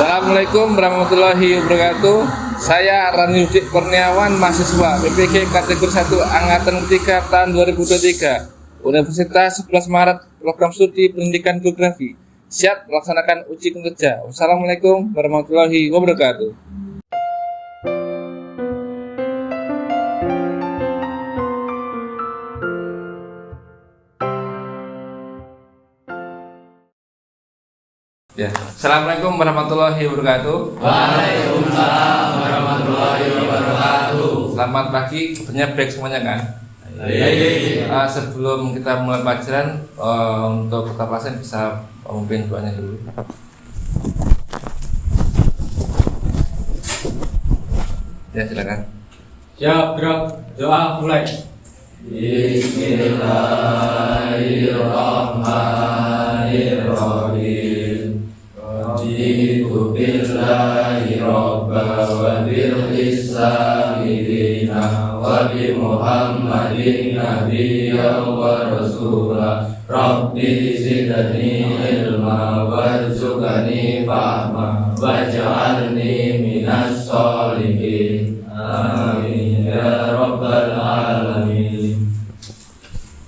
Assalamualaikum warahmatullahi wabarakatuh. Saya Rani Kurniawan, mahasiswa PPG kategori 1 Angkatan 3 tahun 2023 Universitas 11 Maret, program studi pendidikan geografi. Siap melaksanakan uji kinerja. Wassalamualaikum warahmatullahi wabarakatuh. Ya, Assalamualaikum warahmatullahi wabarakatuh. Waalaikumsalam warahmatullahi wabarakatuh. Selamat pagi, kebetulannya break semuanya kan? Iya. Sebelum kita mulai pelajaran, untuk ketua pasien bisa memimpin doanya dulu. Ya, silakan. Siap, gerak. Doa mulai. Bismillahirrahmanirrahim. Raditu billahi robba wa bil islami dina wa bi muhammadin nabiyya wa rasulah. Rabbi zidni ilma warzuqni fahma waj'alni minas sholihin. Amin ya rabbal alamin.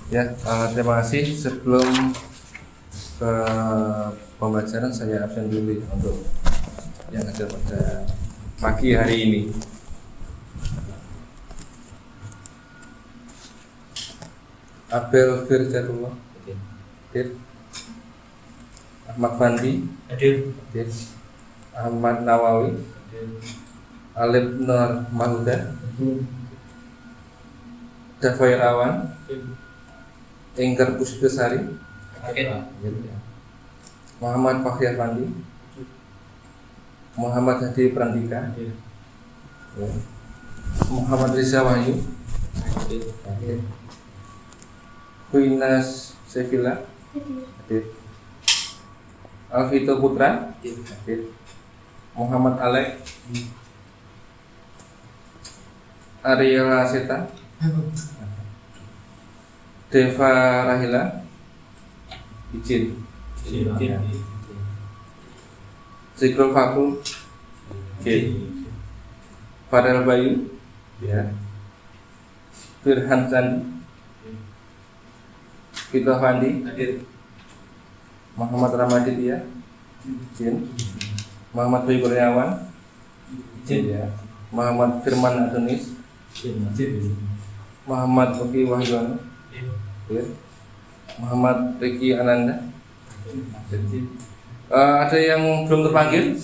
Ya, terima kasih. Sebelum ke pembelajaran saya absen dulu untuk yang ada pada pagi hari ini. Abel Firjarullah hadir. Ahmad Fandi Hadir. hadir. Ahmad Nawawi Alif Nur Mahuda Dafair Awan Enggar Puspesari Muhammad Fakhri Fandi Muhammad Hadi Prandika Muhammad Riza Wahyu Kuinas Sevilla hadir. Alvito Putra hadir. Muhammad Alek Ariela Seta Deva Rahila izin. Zikrul Fakul Fadel Bayu ya. Firhan Sandi Vito Fandi Muhammad Ramaditya izin. Muhammad Bayu Kurniawan izin ya. Muhammad Firman Adonis Muhammad Oki Wahyono ya. Muhammad Riki Ananda. Ada yang belum terpanggil?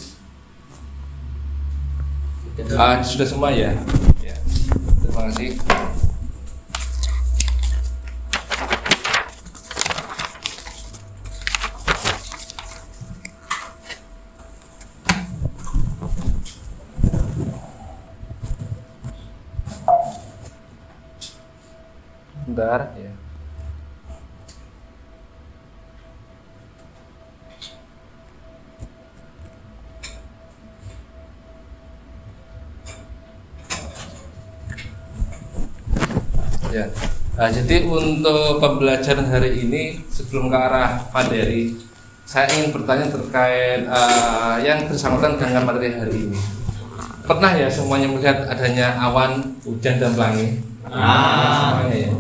Sudah semua ya? Ya. Terima kasih. Bentar ya. Ya. Jadi untuk pembelajaran hari ini sebelum ke arah materi, saya ingin bertanya terkait yang bersangkutan dengan materi hari ini. Pernah ya semuanya melihat adanya awan, hujan dan pelangi? Semuanya ya.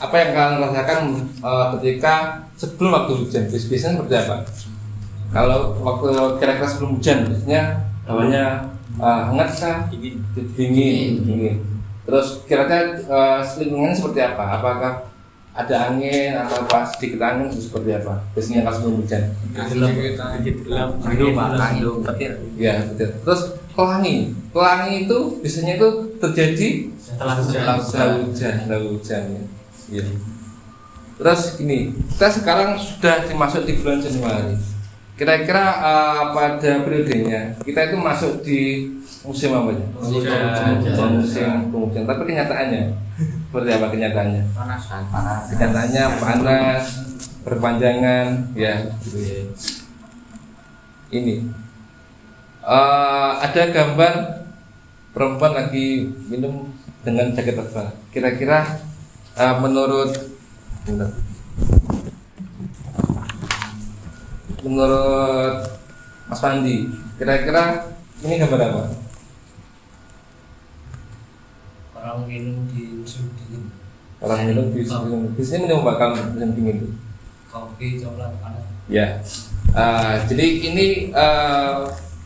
Apa yang kalian rasakan ketika sebelum waktu hujan? Biasanya seperti apa? Kalau waktu kira-kira sebelum hujan, biasanya hawanya hangat kah? Dingin. Terus kira-kira lingkungannya seperti apa? Apakah ada angin atau apa sedikit angin seperti apa? Biasanya kalau sebelum hujan. Ya, betul. Terus pelangi itu biasanya itu terjadi setelah hujan ya. Ya. Terus gini, kita sekarang sudah dimasuk di bulan Januari. Kira-kira pada periodenya kita itu masuk di musim apa ya? Musim penghujan. Tapi kenyataannya seperti apa kenyataannya? Panas. Kenyataannya panas, berpanjangan, ya. Ini ada gambar perempuan lagi minum dengan jaket tebal. Kira-kira menurut Mas Fandi, Kira-kira ini gambar apa? Orang minum di musim dingin. Orang minum di sini minum bakal musim dingin. Kopi, coklat, panas. Ya. Jadi ini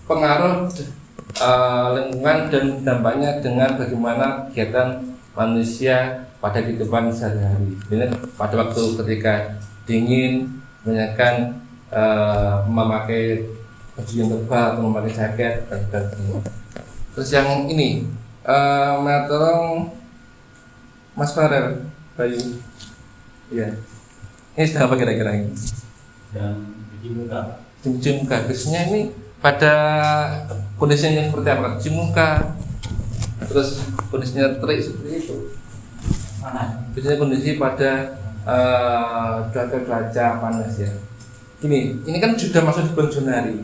pengaruh lingkungan dan dampaknya dengan bagaimana kegiatan manusia pada kehidupan sehari-hari. Ini pada waktu ketika dingin, kebanyakan memakai baju yang tebal atau memakai jaket dan sebagainya. Terus yang ini, tolong Mas Farel, Bayu, ya. Ini sudah apa kira-kira ini? Dan cuci muka. Cuci muka. Biasanya ini pada kondisinya seperti apa? Cuci muka, terus kondisinya terik seperti itu. Biasanya kondisi pada cuaca panas ya. Ini kan sudah masuk di bulan Januari.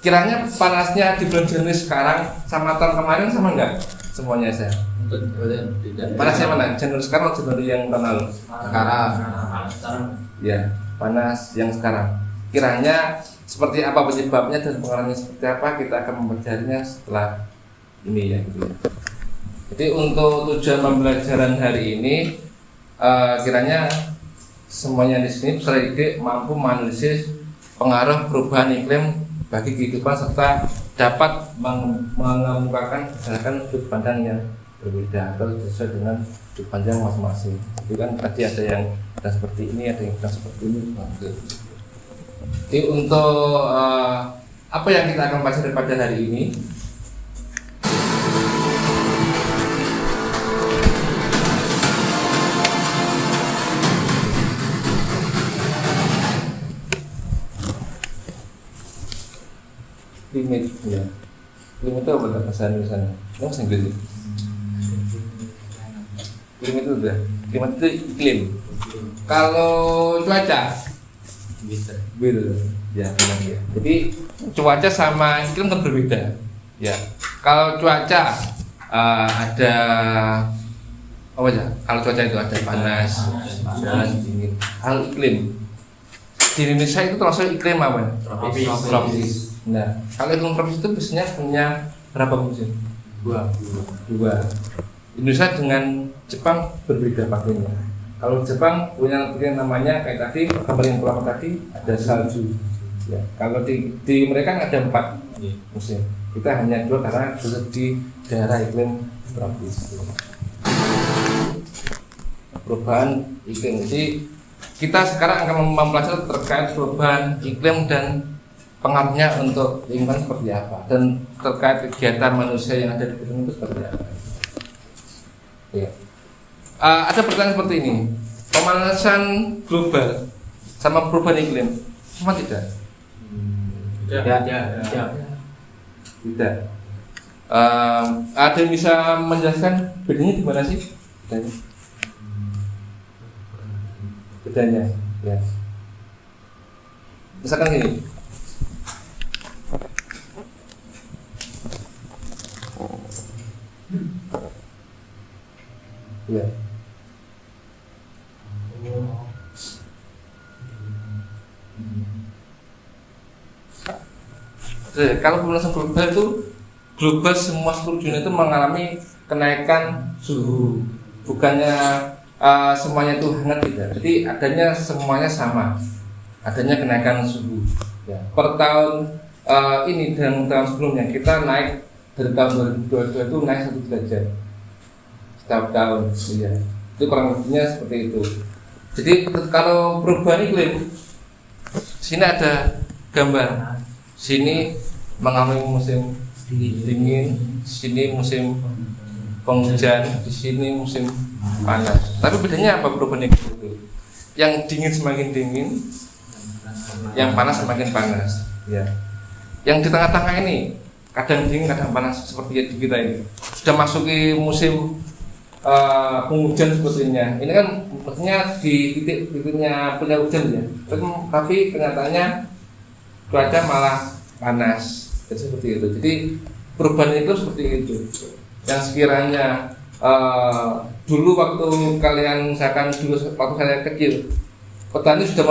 Kiranya panasnya di bulan Januari sekarang sama tahun kemarin sama enggak? Semuanya saya. Tidak. Panasnya mana? Januari sekarang atau Januari yang tahun lalu? Sekarang. Ya, panas yang sekarang. Kiranya seperti apa penyebabnya dan pengaruhnya seperti apa, kita akan mempelajarinya setelah ini ya gitu. Jadi untuk tujuan pembelajaran hari ini kiranya semuanya di sini peserta didik mampu menganalisis pengaruh perubahan iklim bagi kehidupan serta dapat mengemukakan berdasarkan sudut pandang yang berbeda atau sesuai dengan sudut pandang masing-masing. Itu kan tadi ada yang seperti ini, ada yang seperti ini. Jadi untuk apa yang kita akan pelajari pada hari ini, limit ya. Limit itu apa bahasa Indonesia? Bahasa Inggris. Limit itu udah. Limit itu iklim. Kalau cuaca beda. Ya, benar ya. Jadi cuaca sama iklim kan berbeda. Ya. Kalau cuaca ada apa aja? Kalau cuaca itu ada panas, dan dingin. Kalau iklim di Indonesia itu termasuk iklim apa? Tropis. Nah, kalau iklim tropis itu biasanya punya berapa musim? Dua. Indonesia dengan Jepang berbeda pakainya. Kalau Jepang punya namanya kayak tadi gambar yang pertama tadi ada salju. Ya, kalau di mereka ada 4 musim. Kita hanya 2 karena duduk di daerah iklim tropis. Perubahan iklim. Jadi kita sekarang akan mempelajari terkait perubahan iklim dan pengaruhnya untuk lingkungan seperti apa dan terkait kegiatan manusia yang ada di iklim itu seperti apa. Ya. Ada pertanyaan seperti ini, pemanasan global sama perubahan iklim sama tidak? Tidak. Ada yang bisa menjelaskan bedanya di mana sih? Bedanya, ya. Misalkan gini. Ya. Kalau pemanasan global itu global semua seluruh dunia itu mengalami kenaikan suhu, bukannya semuanya itu hangat tidak. Jadi adanya semuanya sama, adanya kenaikan suhu. Ya. Per tahun ini dan tahun sebelumnya kita naik dari tahun 2022 itu naik 1 derajat setiap tahun. Ya. Itu kurang lebihnya seperti itu. Jadi kalau perubahan iklim, sini ada gambar. Sini mengalami musim dingin, sini musim penghujan, di sini musim panas. Tapi bedanya apa perubahan iklim itu? Yang dingin semakin dingin, yang panas semakin panas. Ya. Yang di tengah-tengah ini kadang dingin, kadang panas seperti di kita ini. Sudah masuki musim penghujan sebetulnya. Ini kan maksudnya di titiknya punya hujan ya. Tapi kenyataannya cuaca malah panas. Jadi seperti itu. Jadi perubahan itu seperti itu. Yang sekiranya dulu waktu kalian misalkan dulu waktu saya kecil, petani sudah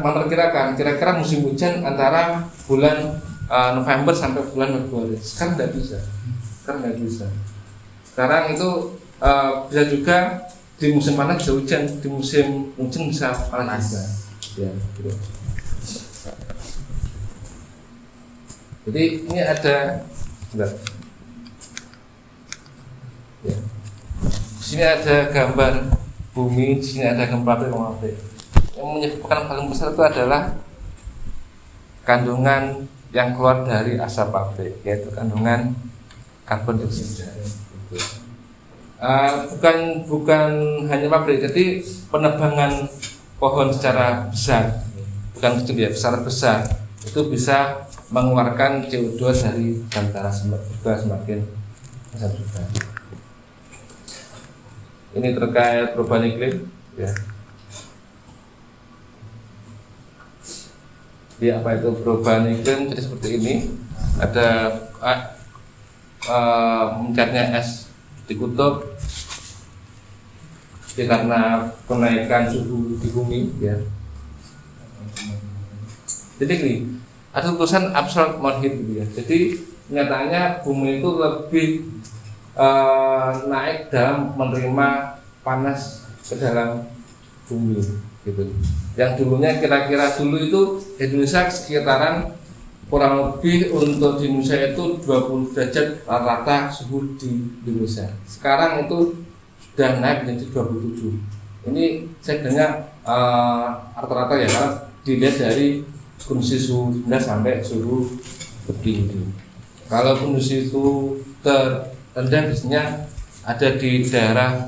memperkirakan kira-kira musim hujan antara bulan November sampai bulan Februari. Sekarang nggak bisa. Sekarang itu bisa juga di musim panas bisa hujan, di musim hujan bisa panas juga. Ya, gitu. Jadi ini ada, enggak. Ya. Di sini ada gambar bumi, di sini ada gambar pabrik. Yang menyebabkan paling besar itu adalah kandungan yang keluar dari asap pabrik, yaitu kandungan karbon dioksida. Bukan hanya pabrik, jadi penebangan pohon secara besar, bukan kecil ya, secara besar itu bisa mengeluarkan CO2 dari antara semakin besar juga. Ini terkait perubahan iklim, ya. Ya, apa itu perubahan iklim? Jadi seperti ini, ada meningkatnya es di kutub, ya, karena kenaikan suhu di bumi, ya. Jadi ini ada tulisan absorb more heat gitu ya. Jadi nyatanya bumi itu lebih naik dalam menerima panas ke dalam bumi gitu. Yang dulunya kira-kira dulu itu Indonesia sekitaran kurang lebih untuk di Indonesia itu 20 derajat rata-rata suhu di Indonesia. Sekarang itu sudah naik menjadi 27. Ini saya dengar rata-rata ya, karena dilihat dari kondisi suhu rendah sampai suhu tertinggi. Kalau kondisi suhu terendah biasanya ada di daerah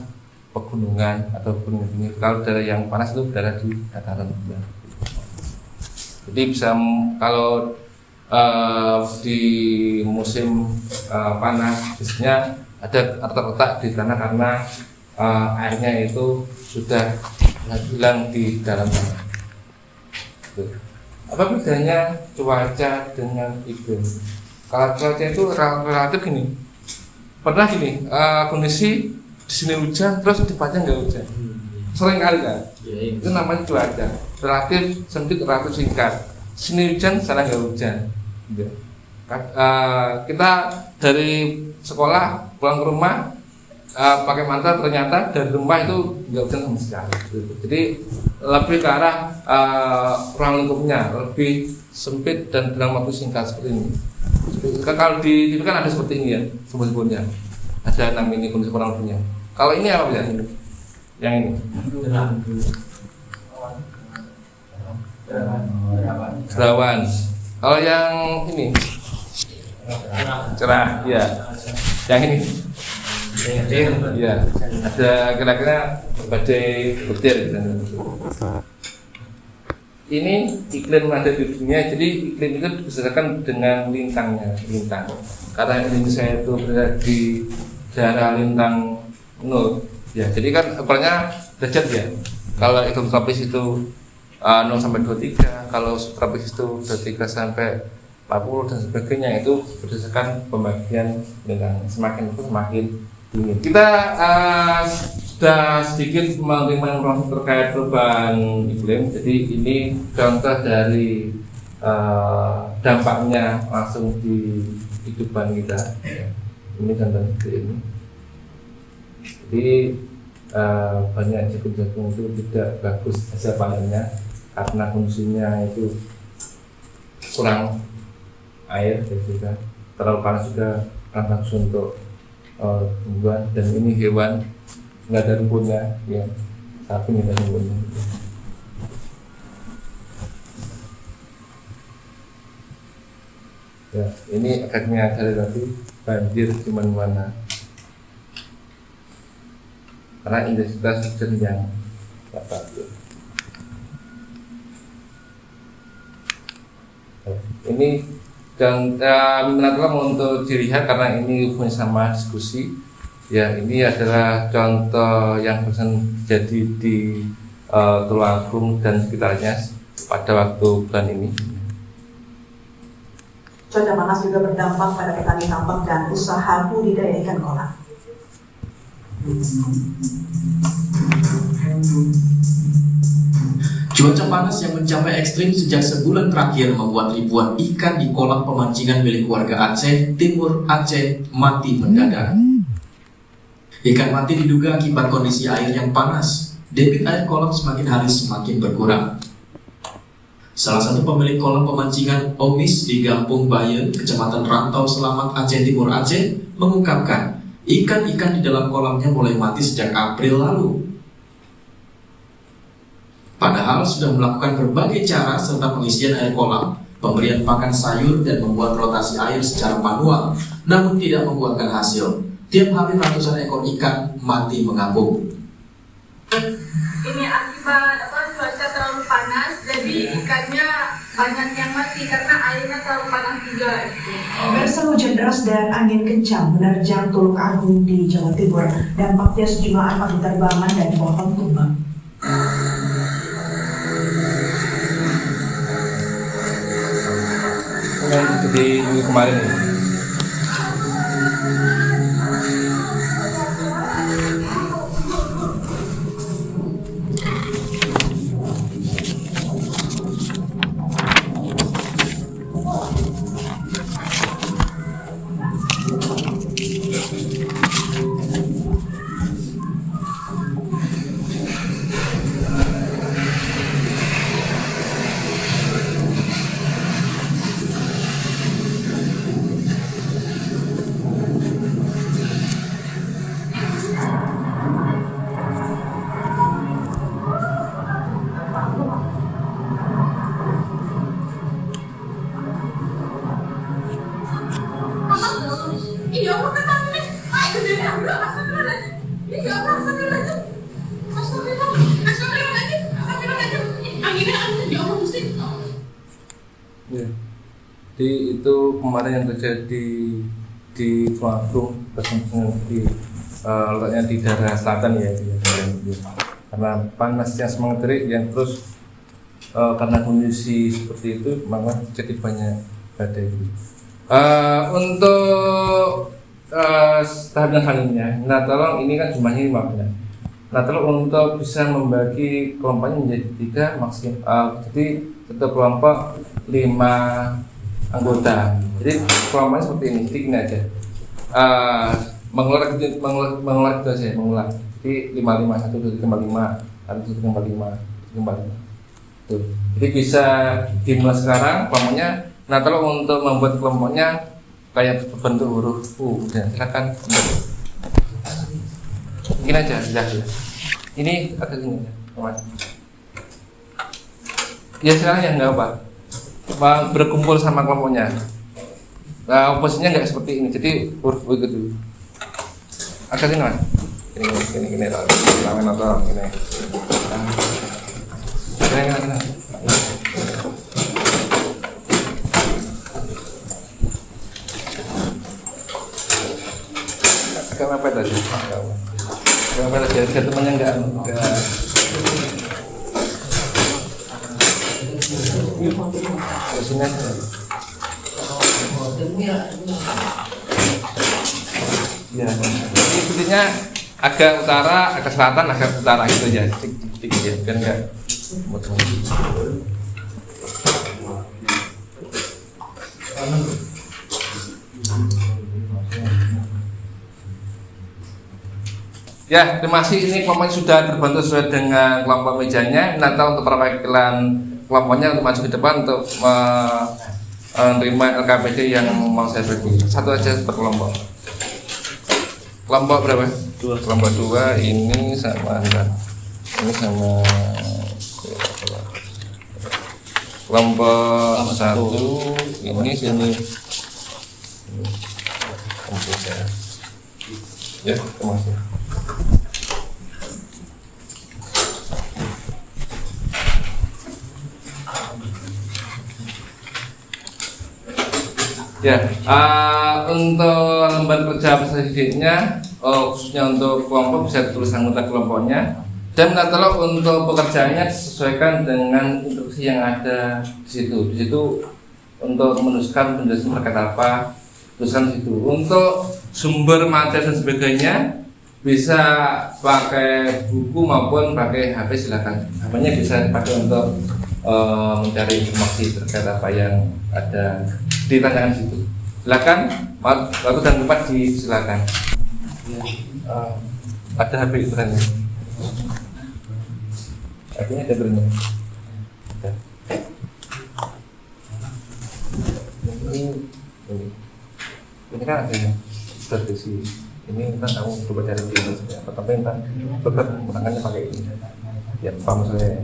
pegunungan atau gunung tinggi. Kalau daerah yang panas itu daerah di dataran rendah. Jadi bisa kalau di musim panas biasanya ada retak-retak di tanah karena airnya itu sudah hilang di dalam tanah. Apa bedanya cuaca dengan iklim? Kalau cuaca itu relatif gini, pernah gini, kondisi di sini hujan terus di depannya nggak hujan, sering kali kan? Itu namanya cuaca. Relatif sempit, relatif singkat. Sini hujan, sana nggak hujan. Kita dari sekolah pulang ke rumah pakai mantel, ternyata dari rumah itu nggak hujan sama sekali. Jadi lebih ke arah ruang lingkupnya lebih sempit dan dalam waktu singkat seperti ini. Kalau di TV kan ada seperti ini ya, sebut-sebutnya ada 6 ini kondisi kurang lebihnya. Kalau ini apa ya? Yang ini Serawan. Kalau yang ini cerah, ya. Yang ini ya, ada kira-kira badai petir gitu. Ini iklim ada di dunia, jadi iklim itu disesuaikan dengan lintang. Karena Indonesia itu berada di daerah lintang 0, ya. Jadi kan ukurannya derajat ya. Kalau iklim tropis itu 0 sampai 23, kalau subtropis itu 23 sampai 40 dan sebagainya, itu berdasarkan pembagian lintang. Semakin itu semakin dingin. Kita sudah sedikit menerima informasi terkait perubahan iklim. Jadi ini contoh dari dampaknya langsung di kehidupan kita. Ini contoh seperti ini. Jadi banyak jagung-jagung itu tidak bagus hasil panennya karena kondisinya itu kurang air, juga terlalu panas juga kurang bagus untuk tumbuhan. Dan ini hewan nggak ada rumputnya, ya, sapi nggak ada rumputnya. Ya, ini efeknya dari tadi banjir di mana-mana karena intensitas hujan yang dapat. Ini dan minatlah untuk dilihat karena ini hubungannya sama diskusi. Ya, ini adalah contoh yang terjadi di Tulungagung dan sekitarnya pada waktu bulan ini. Cuaca panas juga berdampak pada petani tambak dan usaha budidaya ikan kolam. Cuaca panas yang mencapai ekstrim sejak sebulan terakhir membuat ribuan ikan di kolam pemancingan milik warga Aceh Timur Aceh mati mendadak. Ikan mati diduga akibat kondisi air yang panas. Debit air kolam semakin hari semakin berkurang. Salah satu pemilik kolam pemancingan Omis di Gampung Bayen, Kecamatan Rantau Selamat, Aceh Timur Aceh, mengungkapkan ikan-ikan di dalam kolamnya mulai mati sejak April lalu. Padahal sudah melakukan berbagai cara serta pengisian air kolam, pemberian pakan sayur dan membuat rotasi air secara manual, namun tidak membuahkan hasil. Tiap hari ratusan ekor ikan mati mengapung. Ini akibat cuaca terlalu panas, jadi ikannya banyak yang mati karena airnya terlalu panas juga. Bersa hujan deras dan angin kencang menerjang Tulung Agung di Jawa Timur. Dampaknya sejumlah anak diterbangan dan pohon tumbang. Jadi minggu kemarin ini. Iya, aku kata ini. Jadi aku astagfirullahaladzim. Iya, aku astagfirullahaladzim. Astagfirullahaladzim. Anginnya ya Allah mesti. Ya. Jadi itu kemarin yang terjadi di Tulung Agung, di letaknya di daerah selatan ya, karena panas yang semangat terik yang terus karena kondisi seperti itu maka jadi banyak badai. Untuk tahap selanjutnya, nah tolong ini kan jumlahnya 15. Nah tolong untuk bisa membagi kelompoknya menjadi 3 maksimal. Jadi satu kelompok 5 anggota. Jadi kelompoknya seperti ini. Jadi gini aja. Mengular gitu aja, mengular. Jadi 55 1 2 3 5 1 2 3 5 Tuh. Jadi bisa dimulai sekarang kelompoknya. Nah, kalau untuk membuat kelompoknya kayak bentuk huruf U, ya, silakan. Gini aja, ya. Ini agak gini ya, teman. Ya sekarang ya nggak apa. Berkumpul sama kelompoknya. Nah, posisinya nggak seperti ini, jadi huruf U gitu. Agak gini mas. Gini, lawan atau gini. Gini. Agak mepet aja, biar temannya enggak sini aja. Ya, ini sepertinya agak utara, agak selatan, agak utara gitu aja, sedikit ya, biar enggak Ya, terima kasih. Ini kelompoknya sudah terbantu sesuai dengan kelompok mejanya. Nanti untuk perwakilan kelompoknya untuk maju ke depan untuk menerima LKPD yang mau saya bagi. Satu aja per kelompok. Kelompok berapa? 2. Kelompok 2 ini sama ini sama kelompok 1 ini sini. Ya, terima kasih. Ya, untuk lembar kerja selanjutnya, khususnya untuk kelompok bisa ditulis anggota kelompoknya. Dan minta tolong untuk pekerjaannya disesuaikan dengan instruksi yang ada di situ. Di situ untuk menuliskan penjelasan terkait apa, tulisan di situ. Untuk sumber materi dan sebagainya bisa pakai buku maupun pakai HP silakan. HP-nya bisa dipakai untuk mencari informasi terkait apa yang ada di tantangan situ. Silakan, waktu dan tempat disilakan. Ada HP ukurannya. HP-nya ada ukurannya. Ini kan ada yang strategi. Ini kan kamu coba cari di internet apa, tapi entah tetap menggunakannya pakai ini. Ya, paham saya.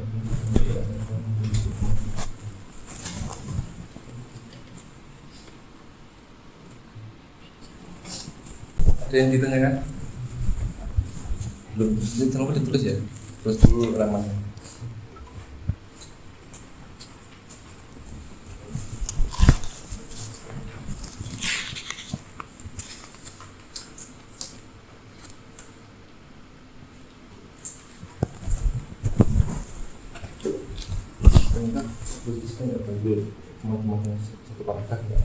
Ada yang ditanyakan? Belum, ini terlalu ditulis ya. Terus dulu ramanya. Satu paragraf ya.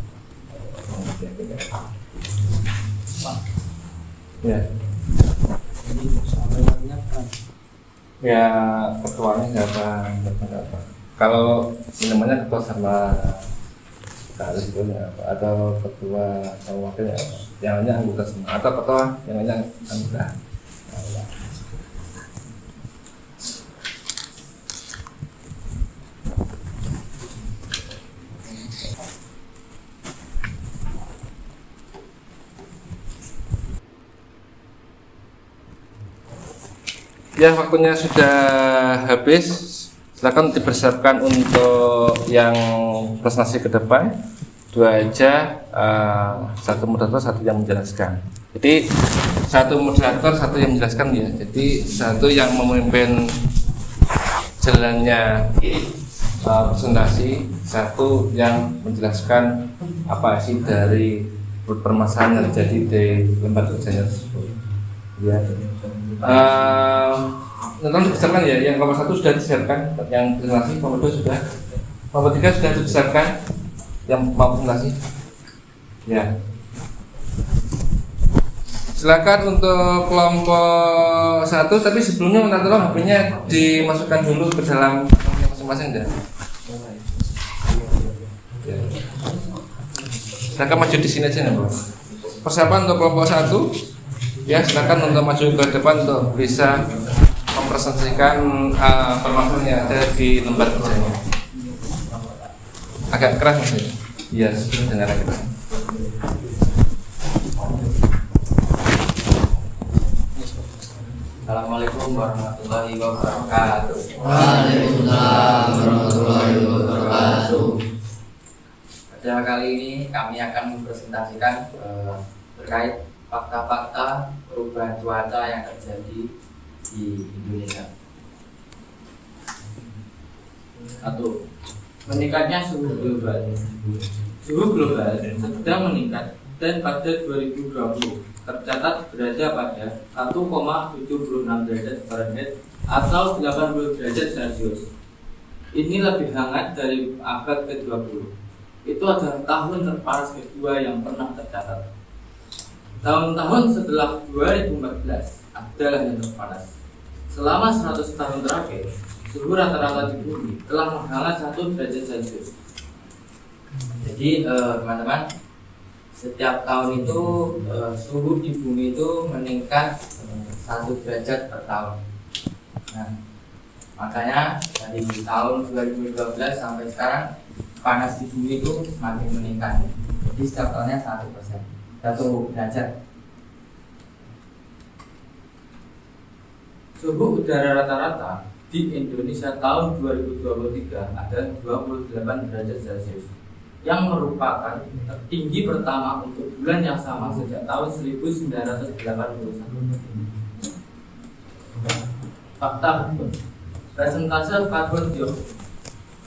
Ya, ketuanya siapa? Kalau namanya ketua sama kali itu apa? Atau ketua sama wakilnya apa? Yang lainnya anggota semua. Atau ketua yang lainnya anggota. Ya, waktunya sudah habis. Silakan dipersiapkan untuk yang presentasi ke depan. 2 aja, satu moderator, satu yang menjelaskan. Jadi satu moderator, satu yang menjelaskan ya. Jadi satu yang memimpin jalannya presentasi, satu yang menjelaskan apa sih dari permasalahan yang terjadi di lembaga kerjanya tersebut. Ya. Nonton dibesarkan ya, yang nomor 1 sudah disiapkan, yang presentasi nomor 2 sudah, nomor 3 sudah dibesarkan, yang mau presentasi. Ya. Silakan untuk kelompok 1, tapi sebelumnya minta tolong HP-nya dimasukkan dulu ke dalam masing-masing ya. Silakan maju di sini aja nih, Pak. Persiapan untuk kelompok 1. Ya, silakan untuk maju ke depan untuk bisa mempresentasikan permasalahan yang ada di lembar kerjanya. Agak keras mas. Iya, dengar kita. Assalamualaikum warahmatullahi wabarakatuh. Waalaikumsalam warahmatullahi wabarakatuh. Pada kali ini kami akan mempresentasikan terkait fakta-fakta perubahan cuaca yang terjadi di Indonesia. 1. Meningkatnya suhu global. Suhu global sedang meningkat dan pada 2020 tercatat berada pada 1,76 derajat Fahrenheit atau 80 derajat Celcius. Ini lebih hangat dari abad ke-20. Itu adalah tahun terpanas kedua yang pernah tercatat. Tahun-tahun setelah 2014 adalah yang terpanas. Selama 100 tahun terakhir, suhu rata-rata di bumi telah menghangat 1 derajat Celcius. Jadi teman-teman, setiap tahun itu suhu di bumi itu meningkat 1 derajat per tahun. Nah, makanya dari tahun 2012 sampai sekarang panas di bumi itu semakin meningkat. Jadi setiap tahunnya 1 derajat. Suhu udara rata-rata di Indonesia tahun 2023 adalah 28 derajat Celcius, yang merupakan tertinggi pertama untuk bulan yang sama sejak tahun 1981. Fakta persentase karbon dioksida.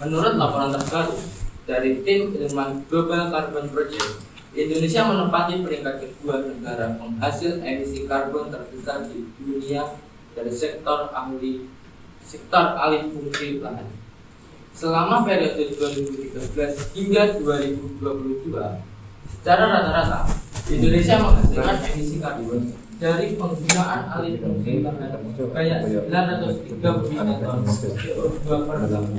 Menurut laporan terbaru dari tim ilmuwan Global Carbon Project, Indonesia menempati peringkat kedua negara penghasil emisi karbon terbesar di dunia dari sektor alih fungsi lahan. Selama periode 2013 hingga 2022, secara rata-rata Indonesia menghasilkan emisi karbon dari penggunaan alih fungsi lahan kayak 903 juta ton CO2 per tahun.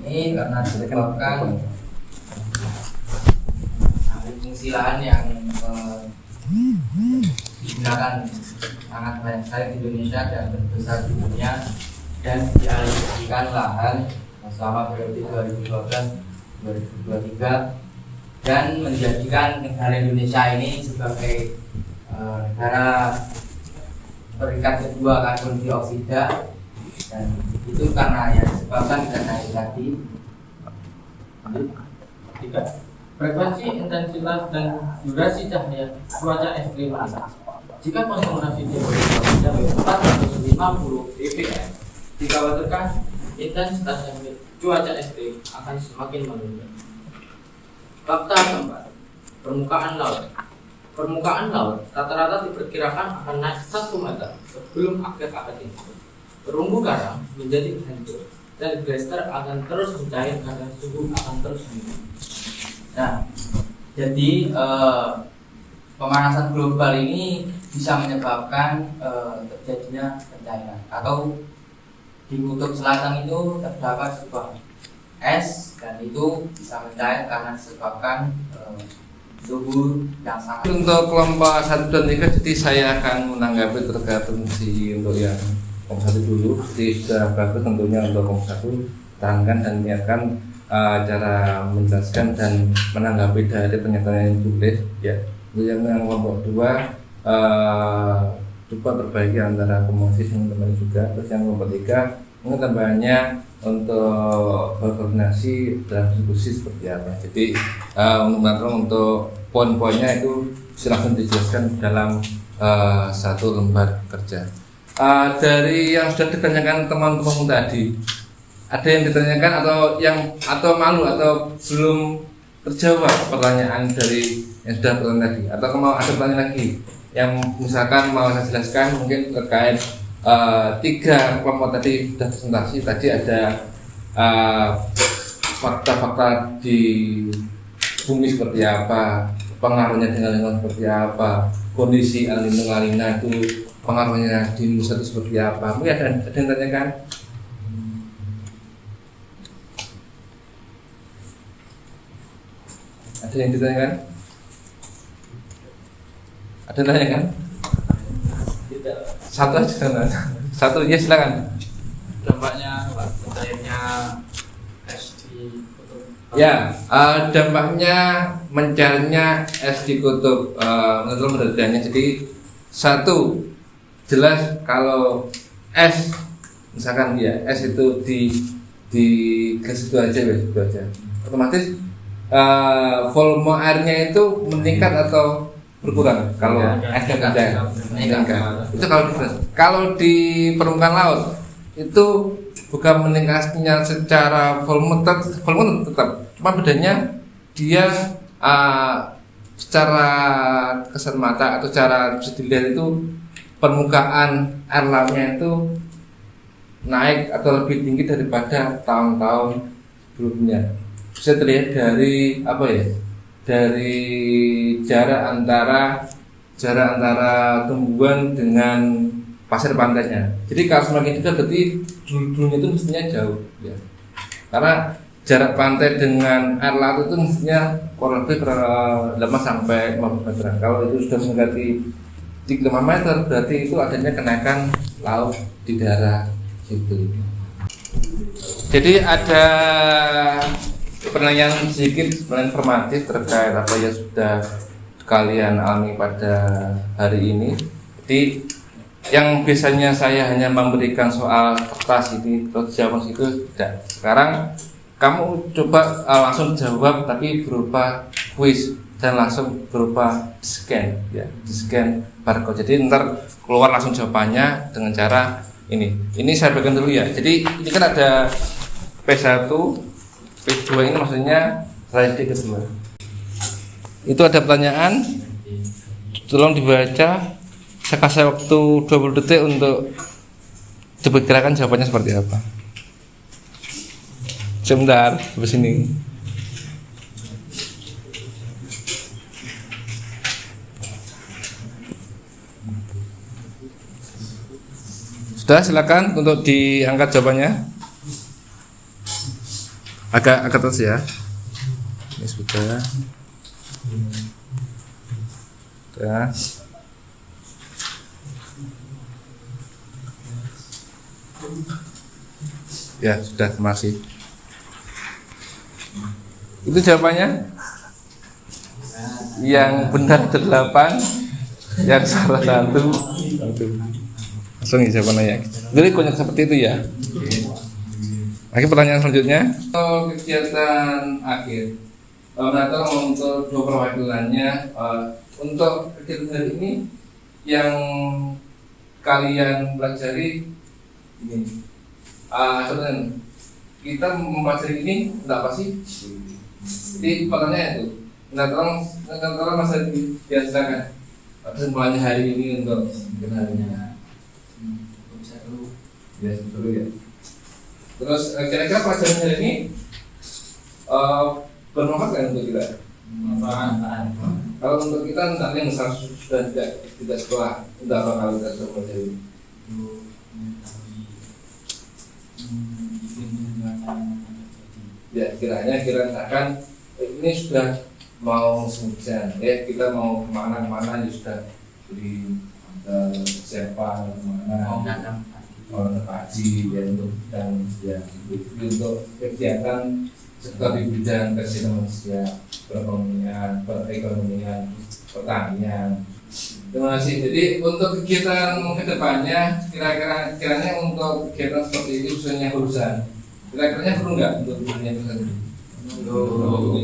Ini karena disebabkan alih fungsi lahan yang digunakan sangat banyak sekali di Indonesia dan terbesar di dunia, dan dialihkan lahan selama periode 2012-2023 dan menjadikan negara Indonesia ini sebagai negara peringkat kedua karbon dioksida, dan itu karena yang disebabkan karena tadi frekuensi, intensitas, dan durasi cahaya cuaca ekstrim. Jika konsentrasi CO2 mencapai 450 ppm, dikhawatirkan intensitas cuaca ekstrim akan semakin menurun. Fakta keempat, permukaan laut. Permukaan laut rata-rata diperkirakan akan naik 1 meter sebelum akhir abad ini. Terumbu karang menjadi hancur dan glacier akan terus mencair karena suhu akan terus meningkat. Nah, jadi pemanasan global ini bisa menyebabkan terjadinya pencairan, atau di kutub selatan itu terdapat sebuah es, dan itu bisa mencair karena disebabkan suhu yang sangat. Untuk kelompok 1 dan 3, jadi saya akan menanggapi terkait fungsi untuk yang kelompok 1 dulu. Jadi sudah bagus tentunya untuk kelompok 1 terangkan dan niatkan cara menjelaskan dan menanggapi dari pernyataan yang ditulis ya. Untuk yang kelompok 2 coba perbaiki antara komunikasi teman-teman juga. Terus yang kelompok 3 mungkin tambahannya untuk berkoordinasi dalam diskusi seperti apa. Jadi untuk poin-poinnya itu silahkan dijelaskan dalam satu lembar kerja. Dari yang sudah ditanyakan teman-teman tadi, ada yang ditanyakan atau malu atau belum terjawab pertanyaan dari yang sudah bertanya tadi, atau mau ada pertanyaan lagi yang misalkan mau saya jelaskan mungkin terkait 3 kelompok tadi sudah presentasi. Tadi ada fakta-fakta di bumi seperti apa, pengaruhnya dengan lingkungan seperti apa, kondisi El Nino La Nina itu pengaruhnya di Indonesia itu seperti apa. Mungkin ada yang tanyakan? Ada yang ditanyakan? Ada yang tanyakan? Tidak. Satu aja, satu ya silakan. Dampaknya apa? Mencairnya es di kutub. Ya, dampaknya mencairnya es di kutub menurut penelitiannya. Jadi satu, jelas kalau es, misalkan ya es itu di gas itu aja, otomatis volume airnya itu meningkat atau berkurang kalau esnya mencair. Meningkat. Itu kalau di permukaan laut itu bukan meningkatnya secara volume tetap, cuma bedanya dia secara kesan mata atau cara bisa dilihat itu permukaan air lautnya itu naik atau lebih tinggi daripada tahun-tahun sebelumnya. Bisa terlihat dari dari jarak antara tumbuhan dengan pasir pantainya. Jadi kalau semakin dekat berarti dulunya itu mestinya jauh ya. Karena jarak pantai dengan air laut itu mestinya kurang lebih 5 sampai 15 meter. Kalau itu sudah mendekati 5 meter berarti itu adanya kenaikan laut di daerah situ. Jadi ada pertanyaan sedikit informatif terkait apa yang sudah kalian alami pada hari ini. Jadi yang biasanya saya hanya memberikan soal kertas ini terus jawaban itu tidak. Sekarang kamu coba langsung jawab tapi berupa kuis dan langsung berupa scan ya, di scan barcode. Jadi ntar keluar langsung jawabannya dengan cara ini. Ini saya bagikan dulu ya. Jadi ini kan ada P1, P2 ini maksudnya slide kedua. Itu ada pertanyaan, tolong dibaca. Saya kasih waktu 20 detik untuk diperkirakan jawabannya seperti apa. Sebentar, habis ini. Sudah, silakan untuk diangkat jawabannya. Agak atas ya. Ini sudah. Sudah. Ya, sudah, terima kasih. Itu jawabannya. Yang benar 8, yang salah 1. Langsung ya jawabannya. Jadi konyol seperti itu ya. Oke, pertanyaan selanjutnya. Untuk kegiatan akhir, atau untuk 2 perwakilannya, untuk kegiatan hari ini yang kalian pelajari ini, sebenarnya kita mempelajari ini untuk apa sih? Jadi pertanyaannya itu, tolong Mas Adi, ya silakan. Kesimpulannya hari ini untuk harinya. Ya, dulu ya. Terus kira-kira pelajaran hari ini bermanfaat kan untuk kita? Manfaat. Kalau untuk kita nanti yang sudah tidak sekolah, tidak apa kalau kita sudah pelajari. Ya, kiranya misalkan ini sudah mau hujan, kita mau kemana ya sudah beli siapa kemana, haji ya untuk dan ya untuk kegiatan seperti bidang kesehatan manusia, perekonomian, pertanian. Terima kasih. Jadi untuk kegiatan kedepannya, kiranya untuk kegiatan seperti ini khususnya urusan, kira-kiranya perlu nggak untuk dunia urusan ini?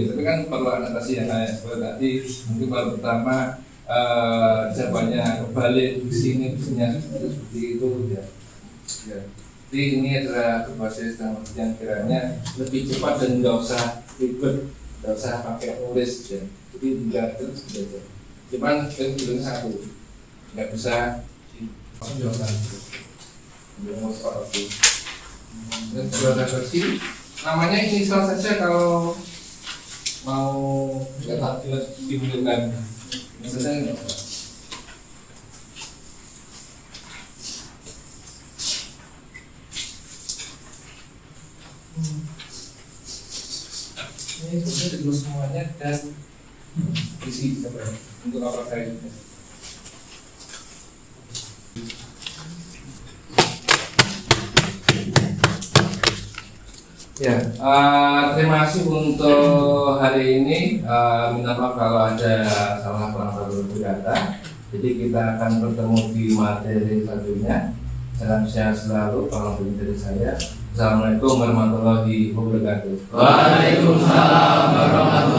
Tapi kan perlu adaptasi yang kayak seperti tadi. Mungkin baru pertama jawabannya kebalik di sini, seperti itu ya. Jadi ini adalah berbasis dengan yang kiranya lebih cepat dan nggak usah ribet, nggak usah pakai nulis ya. Jadi tinggal terus belajar. Cuman itu satu, nggak bisa menjawabkan. Belum seperti itu. Dan sudah versi, namanya inisial saja kalau mau dibutuhkan. Misalnya nggak apa. Ini sudah ditulis semuanya dan isi untuk apa saya. Ya, terima kasih untuk hari ini. Minta maaf kalau ada salah kurang kata. Jadi kita akan bertemu di materi selanjutnya. Salam sehat selalu. Kalau dari saya. Assalamualaikum warahmatullahi wabarakatuh. Waalaikumsalam warahmatullahi wabarakatuh.